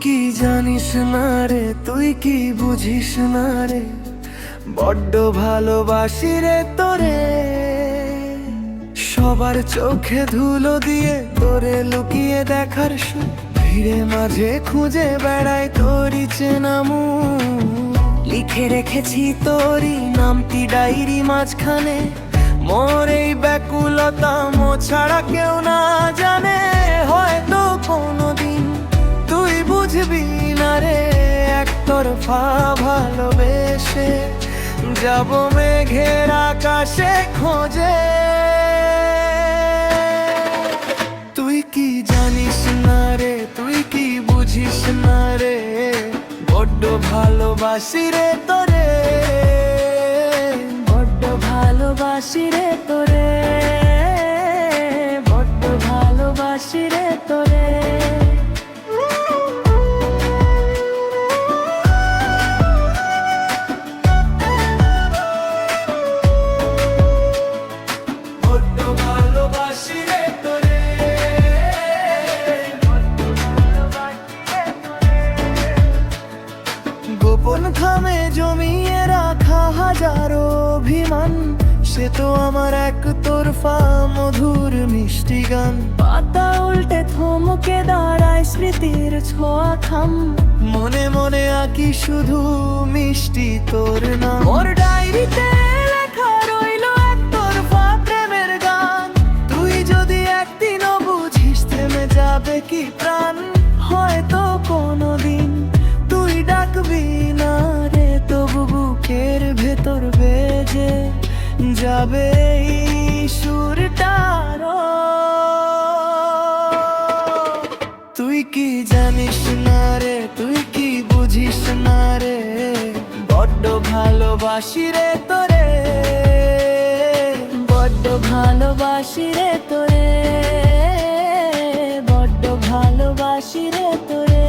কি জানিস না রে, তুই কি বুঝিস না রে, বড্ড ভালোবাসি রে তোরে। সবার চোখে ধুলো দিয়ে তোরে লুকিয়ে দেখার সুখ, ভিড়ে মাঝে খুঁজে বেড়াই তোরই চেনা মুখ। লিখে রেখেছি তোরই নামটি ডায়েরি মাঝখানে, মোর এই ব্যাকুলতা মো ছাড়া কেউ না জানে। হয়তো কোনোদিন তুই বুঝবি না রে, একতরফা ভালোবেসে যাব মেঘের আকাশে খোঁজে। তুই কি জানিস না রে, তুই কি বুঝিস না রে, বড্ড ভালোবাসি রে তোরে, বড্ড ভালোবাসি রে তোরে, বড্ড ভালোবাসি রে তোরে। বড্ড ভালোবাসি রে তোরে, বড্ড ভালোবাসি রে তোরে। গোপন খামে জমিয়ে রাখা হাজারো অভিমান, সে তো আমার একতরফা মধুর মিষ্টি গান। পাতা উল্টে থমকে দাঁড়ায় স্মৃতির ছোঁয়া খাম, মনে মনে আঁকি শুধু মিষ্টি তোর নাম। ওর ডায়েরিতে লেখা রইল একতরফা প্রেমের গান। তুই যদি একদিনও বুঝিস থেমে যাবে কি প্রাণ, হয়তো কোনোদিন তুই ডাকবি না রে, তবু বুকের ভেতর বেজে যাবে এই সুরটার। তুই কি জানিস না রে, তুই কি বুঝিস না রে, বড্ড ভালোবাসি রে তোরে, বড্ড ভালোবাসি রে তোরে, বড্ড ভালোবাসি রে তোরে।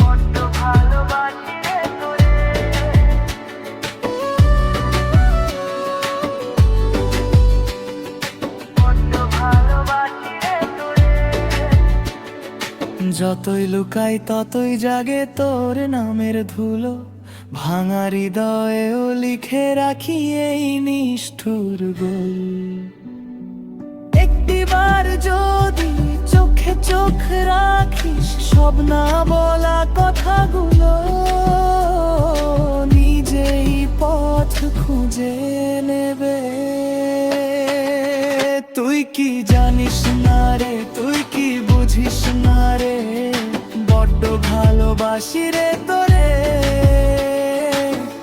বড্ড ভালোবাসি রে তোরে। বড্ড ভালোবাসি রে তোরে। যতই লুকাই ততই জাগে তোর নামের ধুলো, ভাঙা হৃদয়েও লিখে রাখি এই নিষ্ঠুর গোল। একটিবার যদি চোখে চোখ রাখিস, সব না বলা কথাগুলো নিজেই পথ খুঁজে নেবে। তুই কি জানিস না রে, তুই কি বুঝিস না রে, বড্ড ভালোবাসি রে তোরে,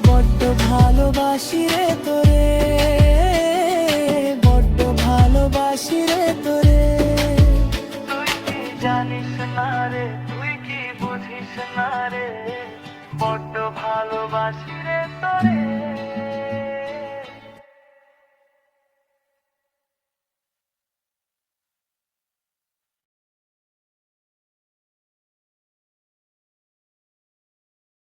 বড্ড ভালোবাসি রে তোরে, বড্ড ভালোবাসি রে তোরে। তুই কি জানিস না রে, তুই কি বুঝিস না রে, বড্ড ভালোবাসি রে তোরে।